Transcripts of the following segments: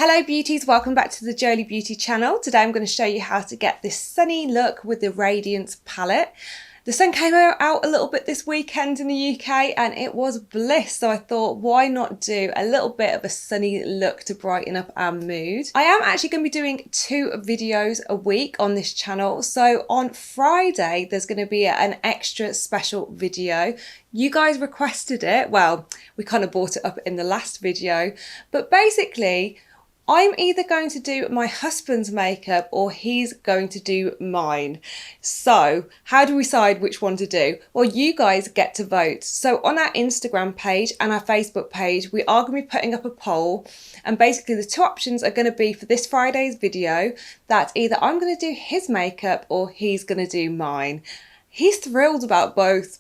Hello beauties, welcome back to the Jolie Beauty channel. Today I'm going to show you how to get this sunny look with the Radiance palette. The sun came out a little bit this weekend in the UK and it was bliss, so I thought why not do a little bit of a sunny look to brighten up our mood. I am actually going to be doing 2 videos a week on this channel, so on Friday there's going to be an extra special video. You guys requested it, well, we kind of brought it up in the last video, but basically I'm either going to do my husband's makeup or he's going to do mine. So how do we decide which one to do? Well, you guys get to vote. So on our Instagram page and our Facebook page, we are going to be putting up a poll. And basically the 2 options are going to be for this Friday's video that either I'm going to do his makeup or he's going to do mine. He's thrilled about both.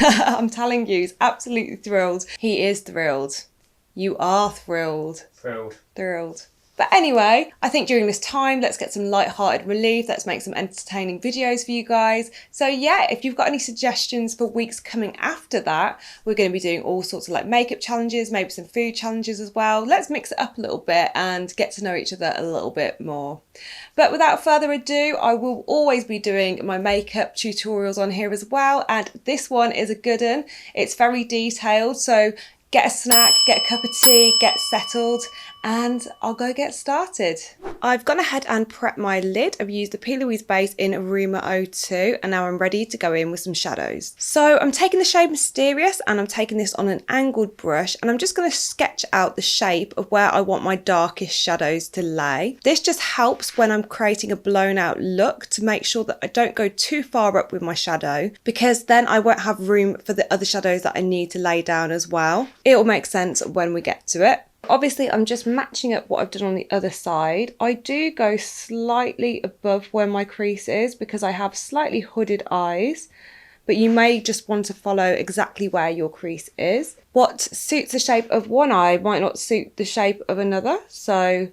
I'm telling you, he's absolutely thrilled. He is thrilled. You are thrilled. Thrilled. But anyway, I think during this time, let's get some light-hearted relief. Let's make some entertaining videos for you guys. So yeah, if you've got any suggestions for weeks coming after that, we're going to be doing all sorts of like makeup challenges, maybe some food challenges as well. Let's mix it up a little bit and get to know each other a little bit more. But without further ado, I will always be doing my makeup tutorials on here as well. And this one is a good one. It's very detailed, so get a snack, get a cup of tea, get settled, and I'll go get started. I've gone ahead and prepped my lid. I've used the P. Louise base in Rumour 02 and now I'm ready to go in with some shadows. So I'm taking the shade Mysterious and I'm taking this on an angled brush and I'm just going to sketch out the shape of where I want my darkest shadows to lay. This just helps when I'm creating a blown out look to make sure that I don't go too far up with my shadow, because then I won't have room for the other shadows that I need to lay down as well. It will make sense when we get to it. Obviously, I'm just matching up what I've done on the other side. I do go slightly above where my crease is because I have slightly hooded eyes, but you may just want to follow exactly where your crease is. What suits the shape of one eye might not suit the shape of another, so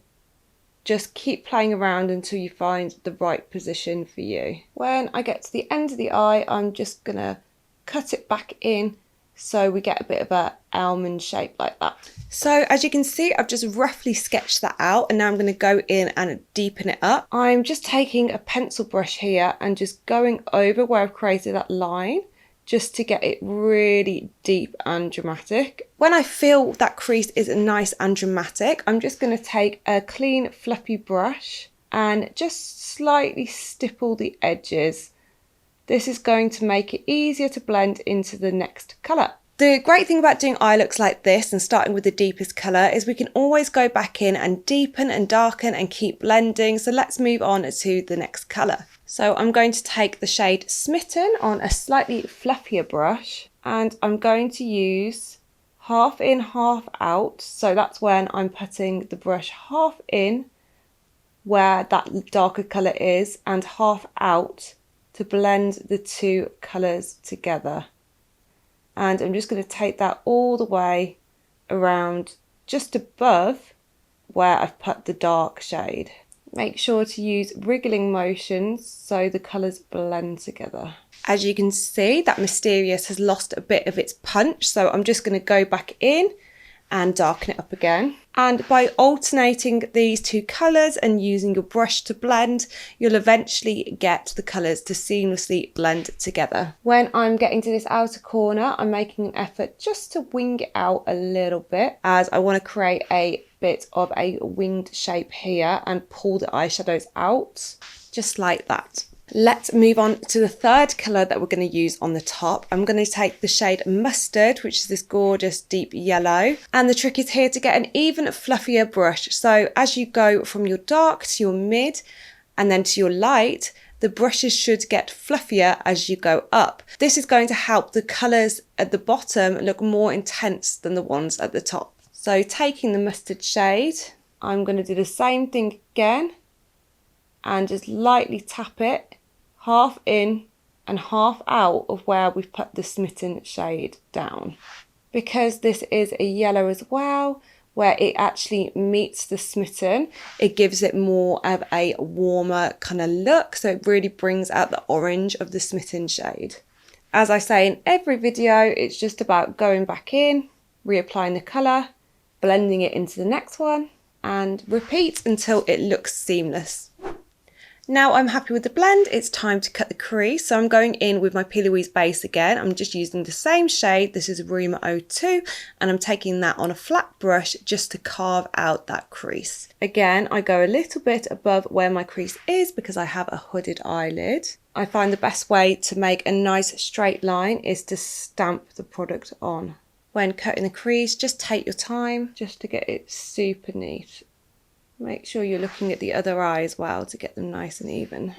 just keep playing around until you find the right position for you. When I get to the end of the eye, I'm just gonna cut it back in so we get a bit of a almond shape like that. So as you can see, I've just roughly sketched that out and now I'm going to go in and deepen it up. I'm just taking a pencil brush here and just going over where I've created that line just to get it really deep and dramatic. When I feel that crease is nice and dramatic, I'm just going to take a clean fluffy brush and just slightly stipple the edges. This is going to make it easier to blend into the next colour. The great thing about doing eye looks like this and starting with the deepest colour is we can always go back in and deepen and darken and keep blending. So let's move on to the next colour. So I'm going to take the shade Smitten on a slightly fluffier brush and I'm going to use half in, half out. So that's when I'm putting the brush half in where that darker colour is and half out to blend the 2 colours together. And I'm just going to take that all the way around just above where I've put the dark shade. Make sure to use wriggling motions so the colours blend together. As you can see, that Mysterious has lost a bit of its punch, so I'm just going to go back in and darken it up again. And by alternating these 2 colours and using your brush to blend, you'll eventually get the colours to seamlessly blend together. When I'm getting to this outer corner, I'm making an effort just to wing it out a little bit, as I want to create a bit of a winged shape here and pull the eyeshadows out, just like that. Let's move on to the 3rd colour that we're going to use on the top. I'm going to take the shade Mustard, which is this gorgeous deep yellow. And the trick is here to get an even fluffier brush. So as you go from your dark to your mid and then to your light, the brushes should get fluffier as you go up. This is going to help the colours at the bottom look more intense than the ones at the top. So taking the Mustard shade, I'm going to do the same thing again and just lightly tap it half in and half out of where we've put the Smitten shade down. Because this is a yellow as well, where it actually meets the Smitten, it gives it more of a warmer kind of look, so it really brings out the orange of the Smitten shade. As I say in every video, it's just about going back in, reapplying the colour, blending it into the next one, and repeat until it looks seamless. Now I'm happy with the blend, it's time to cut the crease. So I'm going in with my P. Louise base again. I'm just using the same shade. This is Room 02, and I'm taking that on a flat brush just to carve out that crease. Again, I go a little bit above where my crease is because I have a hooded eyelid. I find the best way to make a nice straight line is to stamp the product on. When cutting the crease, just take your time just to get it super neat. Make sure you're looking at the other eye as well to get them nice and even.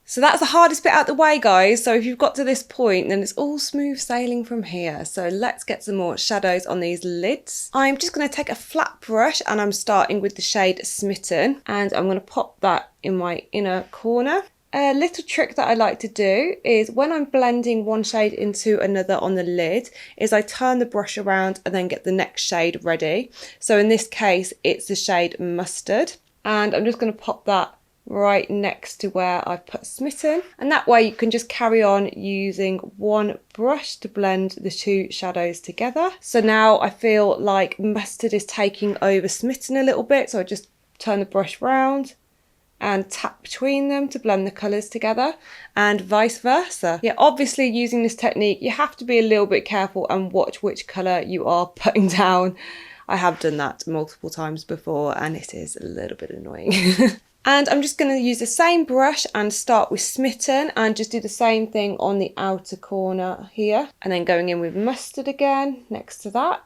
So that's the hardest bit out the way, guys. So if you've got to this point, then it's all smooth sailing from here. So let's get some more shadows on these lids. I'm just going to take a flat brush and I'm starting with the shade Smitten, and I'm going to pop that in my inner corner. A little trick that I like to do is when I'm blending one shade into another on the lid is I turn the brush around and then get the next shade ready. So in this case, it's the shade Mustard, and I'm just going to pop that right next to where I've put Smitten, and that way you can just carry on using one brush to blend the two shadows together. So now I feel like Mustard is taking over Smitten a little bit, so I just turn the brush round and tap between them to blend the colours together, and vice versa. Yeah, obviously using this technique you have to be a little bit careful and watch which colour you are putting down. I have done that multiple times before and it is a little bit annoying. And I'm just going to use the same brush and start with Smitten and just do the same thing on the outer corner here, and then going in with Mustard again next to that.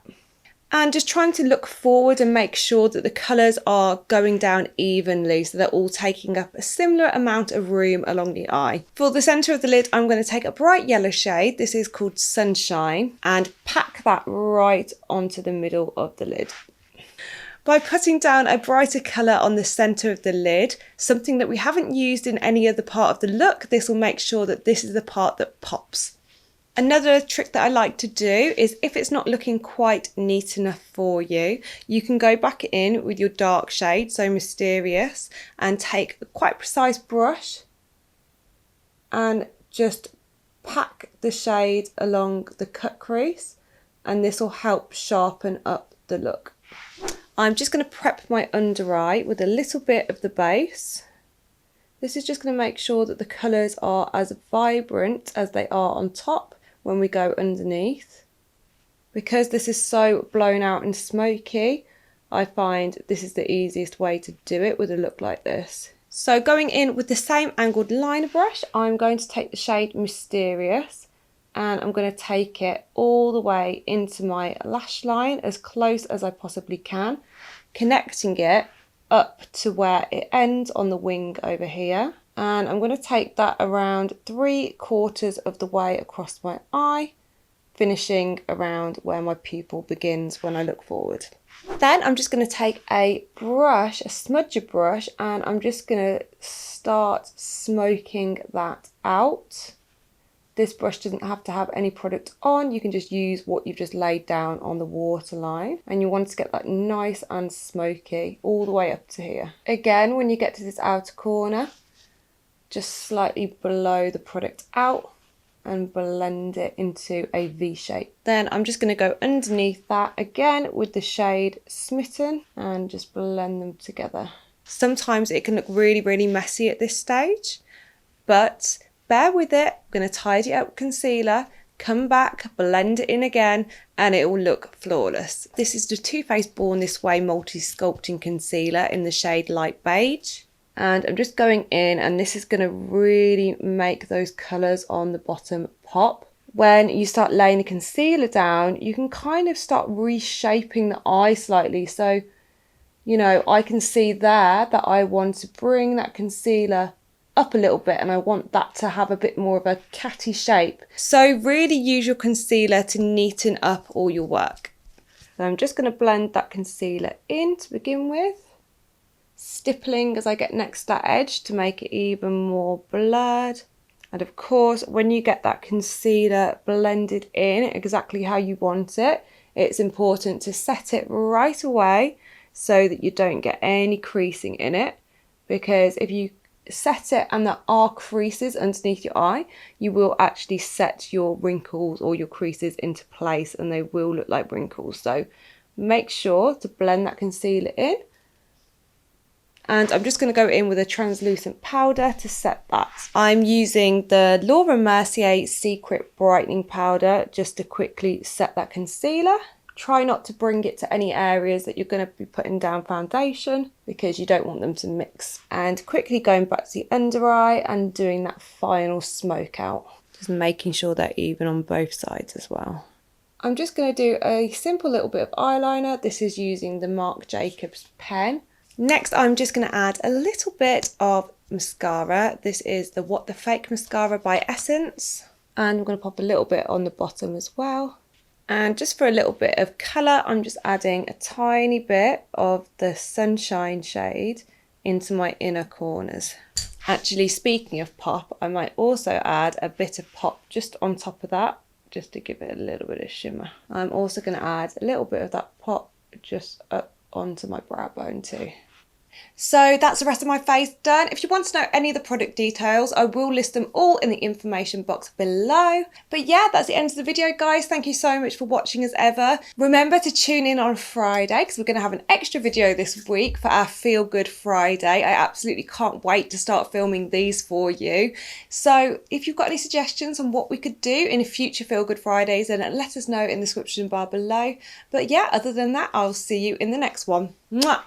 And just trying to look forward and make sure that the colours are going down evenly so they're all taking up a similar amount of room along the eye. For the centre of the lid, I'm going to take a bright yellow shade, this is called Sunshine, and pack that right onto the middle of the lid. By putting down a brighter colour on the centre of the lid, something that we haven't used in any other part of the look, this will make sure that this is the part that pops. Another trick that I like to do is if it's not looking quite neat enough for you, you can go back in with your dark shade, so Mysterious, and take a quite precise brush and just pack the shade along the cut crease, and this will help sharpen up the look. I'm just going to prep my under eye with a little bit of the base. This is just going to make sure that the colours are as vibrant as they are on top when we go underneath. Because this is so blown out and smoky, I find this is the easiest way to do it with a look like this. So going in with the same angled liner brush, I'm going to take the shade Mysterious and I'm going to take it all the way into my lash line as close as I possibly can, connecting it up to where it ends on the wing over here. And I'm going to take that around 3/4 of the way across my eye, finishing around where my pupil begins when I look forward. Then I'm just going to take a brush, a smudger brush, and I'm just going to start smoking that out. This brush doesn't have to have any product on, you can just use what you've just laid down on the waterline, and you want to get that nice and smoky all the way up to here. Again, when you get to this outer corner, just slightly blow the product out and blend it into a V shape. Then I'm just going to go underneath that again with the shade Smitten and just blend them together. Sometimes it can look really messy at this stage, but bear with it. I'm going to tidy it up with concealer, come back, blend it in again, and it will look flawless. This is the Too Faced Born This Way Multi-Sculpting Concealer in the shade Light Beige. And I'm just going in, and this is going to really make those colours on the bottom pop. When you start laying the concealer down, you can kind of start reshaping the eye slightly. So, you know, I can see there that I want to bring that concealer up a little bit, and I want that to have a bit more of a catty shape. So really use your concealer to neaten up all your work. So I'm just going to blend that concealer in to begin with, stippling as I get next to that edge to make it even more blurred. And of course, when you get that concealer blended in exactly how you want it, it's important to set it right away so that you don't get any creasing in it, because if you set it and there are creases underneath your eye, you will actually set your wrinkles or your creases into place and they will look like wrinkles. So make sure to blend that concealer in And I'm just going to go in with a translucent powder to set that. I'm using the Laura Mercier Secret Brightening Powder just to quickly set that concealer. Try not to bring it to any areas that you're going to be putting down foundation because you don't want them to mix. And quickly going back to the under eye and doing that final smoke out. Just making sure they're even on both sides as well. I'm just going to do a simple little bit of eyeliner. This is using the Marc Jacobs pen. Next, I'm just going to add a little bit of mascara. This is the What the Fake Mascara by Essence. And I'm going to pop a little bit on the bottom as well. And just for a little bit of colour, I'm just adding a tiny bit of the Sunshine shade into my inner corners. Actually, speaking of pop, I might also add a bit of pop just on top of that, just to give it a little bit of shimmer. I'm also going to add a little bit of that pop just up onto my brow bone too. So that's the rest of my face done. If you want to know any of the product details, I will list them all in the information box below. But yeah, that's the end of the video, guys. Thank you so much for watching as ever. Remember to tune in on Friday because we're going to have an extra video this week for our Feel Good Friday. I absolutely can't wait to start filming these for you. So if you've got any suggestions on what we could do in future Feel Good Fridays, then let us know in the description bar below. But yeah, other than that, I'll see you in the next one. Mwah!